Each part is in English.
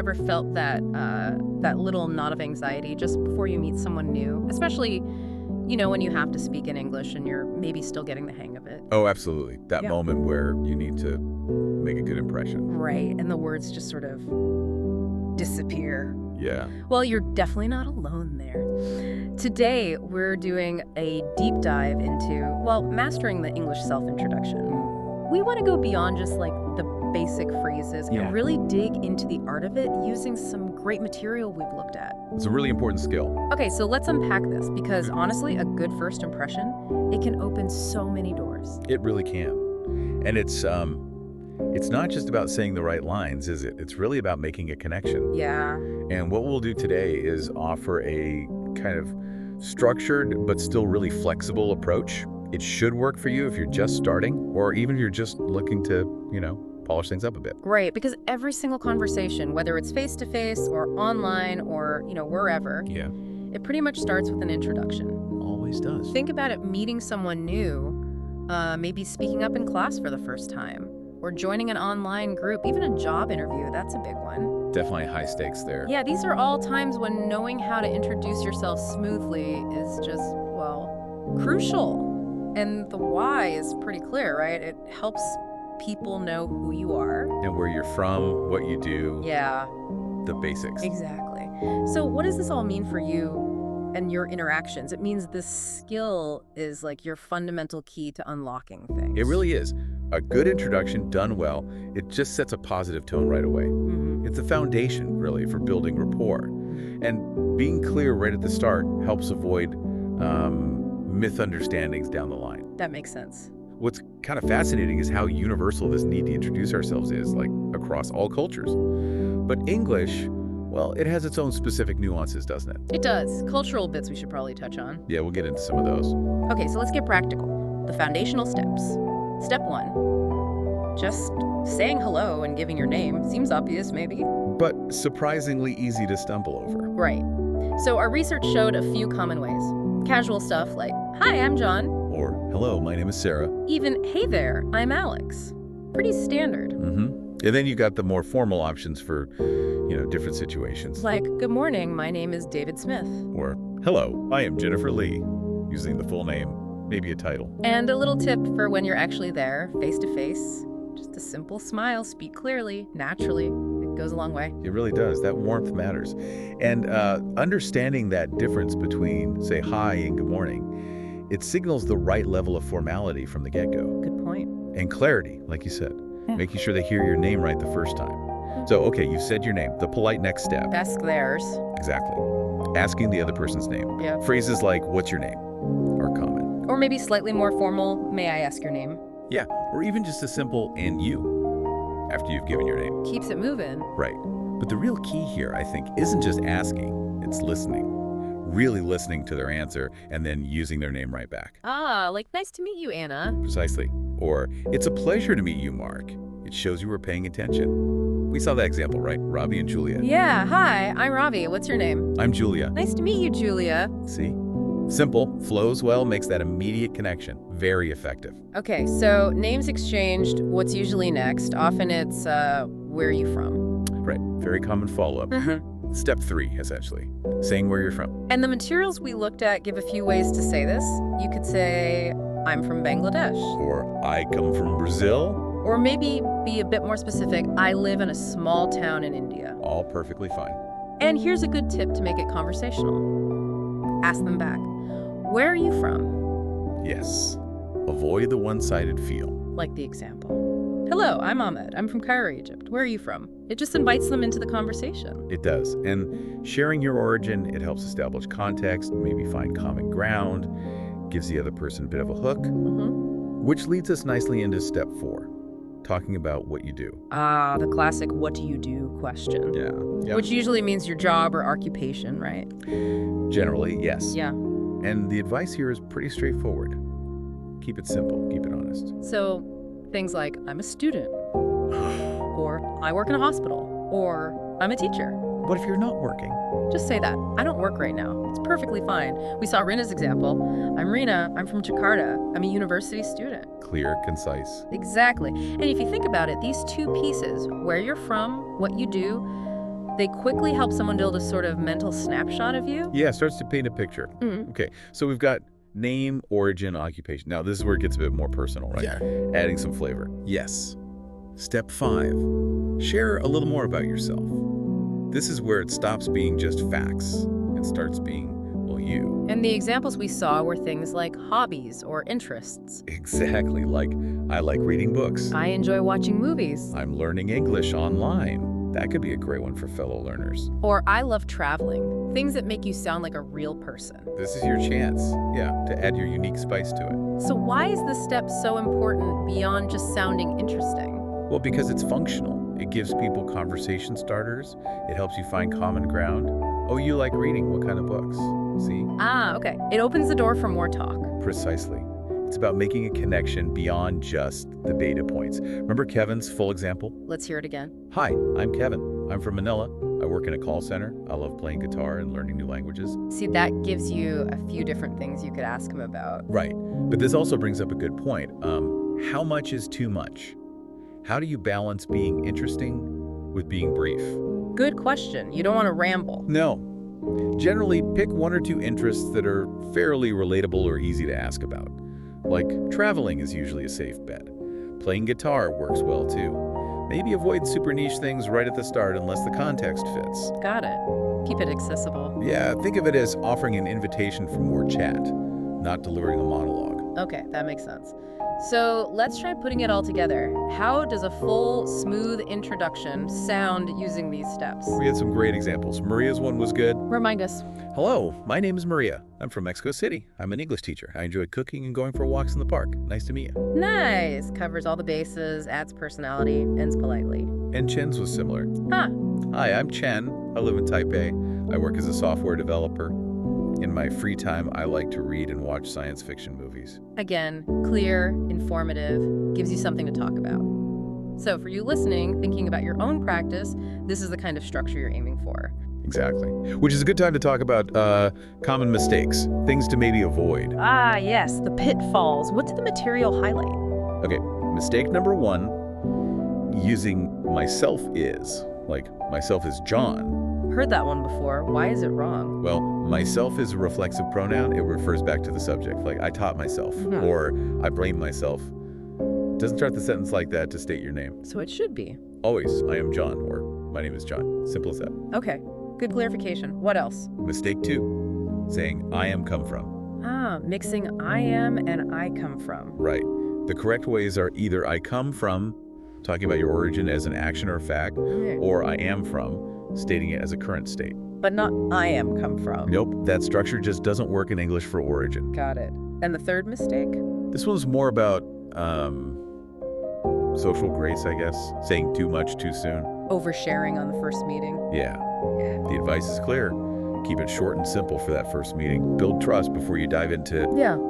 ever felt that little knot of anxiety just before you meet someone new, especially, when you have to speak in English and you're maybe still getting the hang of it? Oh, absolutely. That Yeah. moment where you need to make a good impression. Right, and the words just sort of disappear. Yeah. Well, you're definitely not alone there. Today, we're doing a deep dive into, mastering the English self-introduction. We want to go beyond just like the basic phrases Yeah. and really dig into the art of it using some great material we've looked at. It's a really important skill. Okay, so let's unpack this because honestly, a good first impression, it can open so many doors. It really can. And it's not just about saying the right lines, is it? It's really about making a connection. Yeah. And what we'll do today is offer a kind of structured but still really flexible approach. It should work for you if you're just starting or even if you're just looking to, polish things up a bit. Great, because every single conversation, whether it's face-to-face or online or, wherever, Yeah, it pretty much starts with an introduction. always does. Think about it, meeting someone new, maybe speaking up in class for the first time, or joining an online group, even a job interview, that's a big one. Definitely high stakes there. Yeah, these are all times when knowing how to introduce yourself smoothly is just, crucial. And the why is pretty clear, right? It helps people know who you are. And where you're from, what you do, Yeah, the basics. exactly. So what does this all mean for you and your interactions? It means this skill is like your fundamental key to unlocking things. It really is. A good introduction done well, it just sets a positive tone right away. Mhm. It's a foundation, really, for building rapport. And being clear right at the start helps avoid misunderstandings down the line. That makes sense. What's kind of fascinating is how universal this need to introduce ourselves is, like across all cultures. But English, it has its own specific nuances, doesn't it? It does. Cultural bits we should probably touch on. Yeah, we'll get into some of those. Okay, so let's get practical. The foundational steps. Step 1. Just saying hello and giving your name. Seems obvious, maybe. But surprisingly easy to stumble over. Right. So our research showed a few common ways. Casual stuff like, "Hi, I'm John." Or, hello, my name is Sarah. Even, "Hey there, I'm Alex." Pretty standard. And then you got the more formal options for, different situations. Like, "Good morning, my name is David Smith." Or, hello, I am Jennifer Lee, using the full name, maybe a title. And a little tip for when you're actually there, face to face. Just a simple smile, speak clearly, naturally. It goes a long way. It really does. That warmth matters. And understanding that difference between, say, hi and good morning, it signals the right level of formality from the get-go. Good point. And clarity, like you said, Yeah. making sure they hear your name right the first time. So, okay, you've said your name, the polite next step. Ask theirs. Exactly. Asking the other person's name. Yeah. Phrases like, what's your name? Are common. Or maybe slightly more formal, "May I ask your name?" Yeah, or even just a simple, and you, after you've given your name. Keeps it moving. Right. But the real key here, I think, isn't just asking, it's listening. Really listening to their answer and then using their name right back. Ah, like, "Nice to meet you, Anna." Precisely. Or, it's a pleasure to meet you, Mark. It shows you were paying attention. We saw that example, right? Ravi and Julia. Yeah, "Hi, I'm Ravi. What's your name?" I'm Julia. "Nice to meet you, Julia." See? Simple, flows well, makes that immediate connection. Very effective. Okay, so names exchanged, what's usually next? Often it's, "Where are you from?" Right. Very common follow-up. Step 3, essentially. Saying where you're from. And the materials we looked at give a few ways to say this. You could say, "I'm from Bangladesh." Or, I come from Brazil. Or maybe be a bit more specific, "I live in a small town in India." All perfectly fine. And here's a good tip to make it conversational. Ask them back, "Where are you from?" Yes. Avoid the one-sided feel. Like the example. "Hello, I'm Ahmed. I'm from Cairo, Egypt. Where are you from?" It just invites them into the conversation. It does. And sharing your origin, it helps establish context, maybe find common ground, gives the other person a bit of a hook, which leads us nicely into step 4, talking about what you do. Ah, the classic "what do you do" question. Yeah. Which usually means your job or occupation, right? Generally, yes. Yeah. And the advice here is pretty straightforward. Keep it simple, keep it honest. So things like, "I'm a student," or "I work in a hospital," or "I'm a teacher." What if you're not working? Just say that. "I don't work right now." It's perfectly fine. We saw Rina's example. "I'm Rina. I'm from Jakarta. I'm a university student." Clear, concise. Exactly. And if you think about it, these two pieces, where you're from, what you do, They quickly help someone build a sort of mental snapshot of you. Yeah, starts to paint a picture. Okay, so we've got name, origin, occupation. Now, this is where it gets a bit more personal, right? Yeah. Adding some flavor. Yes. Step 5, share a little more about yourself. This is where it stops being just facts and starts being, well, you. And the examples we saw were things like hobbies or interests. Exactly, like I like reading books. I enjoy watching movies. I'm learning English online. That could be a great one for fellow learners. Or I love traveling. Things that make you sound like a real person. This is your chance, to add your unique spice to it. So why is this step so important beyond just sounding interesting? Well, because it's functional. It gives people conversation starters. It helps you find common ground. Oh, you like reading. What kind of books? See? Okay. It opens the door for more talk. Precisely. It's about making a connection beyond just the data points. Remember Kevin's full example? Let's hear it again. Hi, I'm Kevin. I'm from Manila. I work in a call center. I love playing guitar and learning new languages. See, that gives you a few different things you could ask him about. Right. But this also brings up a good point. How much is too much? How do you balance being interesting with being brief? Good question. You don't want to ramble. No. Generally, pick 1 or 2 interests that are fairly relatable or easy to ask about. Like traveling is usually a safe bet. Playing guitar works well too. Maybe avoid super niche things right at the start unless the context fits. Got it. Keep it accessible. Yeah, think of it as offering an invitation for more chat, not delivering a monologue. Okay, that makes sense. So let's try putting it all together. How does a full, smooth introduction sound using these steps? We had some great examples. Maria's one was good. Remind us. Hello, my name is Maria. I'm from Mexico City. I'm an English teacher. I enjoy cooking and going for walks in the park. Nice to meet you. Nice. Covers all the bases, adds personality, ends politely. And Chen's was similar. Huh. Hi, I'm Chen. I live in Taipei. I work as a software developer. In my free time, I like to read and watch science fiction movies. Again, clear, informative, gives you something to talk about. So for you listening, thinking about your own practice, this is the kind of structure you're aiming for. Exactly. Which is a good time to talk about common mistakes, things to maybe avoid. Yes, the pitfalls. What did the material highlight? Okay, mistake number 1, using myself is. Like, myself is John. Heard that one before. Why is it wrong? Well, myself is a reflexive pronoun. It refers back to the subject, like I taught myself, or I blame myself. Doesn't start the sentence like that to state your name. So it should be. Always, I am John, or my name is John. Simple as that. Okay, good clarification. What else? Mistake 2, saying I am come from. Mixing I am and I come from. Right. The correct ways are either I come from, talking about your origin as an action or fact, or I am from, stating it as a current state. But not I am come from. Nope, that structure just doesn't work in English for origin. Got it. And the third mistake? This one's more about social grace, I guess. Saying too much too soon. Oversharing on the first meeting. Yeah. The advice is clear. Keep it short and simple for that first meeting. Build trust before you dive into,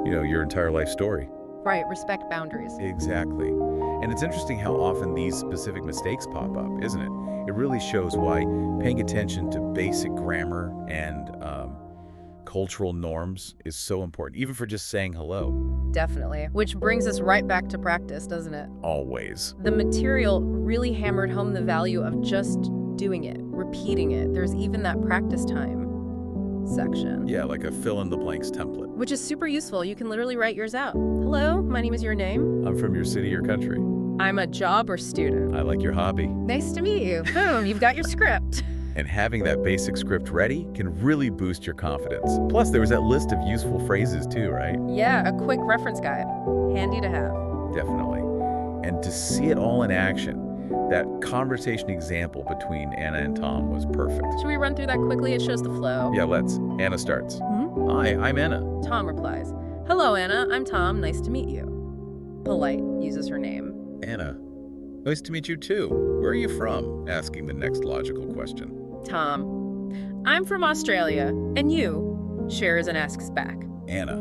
your entire life story. Right, respect boundaries. Exactly. And it's interesting how often these specific mistakes pop up, isn't it? It really shows why paying attention to basic grammar and cultural norms is so important, even for just saying hello. Definitely. Which brings us right back to practice, doesn't it? Always. The material really hammered home the value of just doing it, repeating it. There's even that practice time section. Yeah, like a fill-in-the-blanks template. Which is super useful. You can literally write yours out. Hello, my name is your name. I'm from your city or country. I'm a job or student. I like your hobby. Nice to meet you. Boom, you've got your script. And having that basic script ready can really boost your confidence. Plus, there was that list of useful phrases too, right? Yeah, a quick reference guide. Handy to have. Definitely. And to see it all in action, that conversation example between Anna and Tom was perfect. Should we run through that quickly? It shows the flow. Yeah, let's. Anna starts. Hi, I'm Anna. Tom replies. Hello, Anna. I'm Tom. Nice to meet you. Polite uses her name. Anna. Nice to meet you too. Where are you from? Asking the next logical question. Tom. I'm from Australia. And you? Shares and asks back. Anna.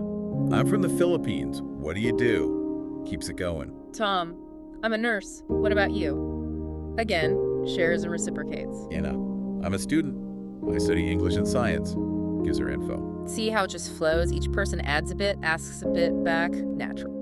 I'm from the Philippines. What do you do? Keeps it going. Tom. I'm a nurse. What about you? Again, shares and reciprocates. Anna. I'm a student. I study English and science. Gives her info. See how it just flows? Each person adds a bit, asks a bit back. Natural.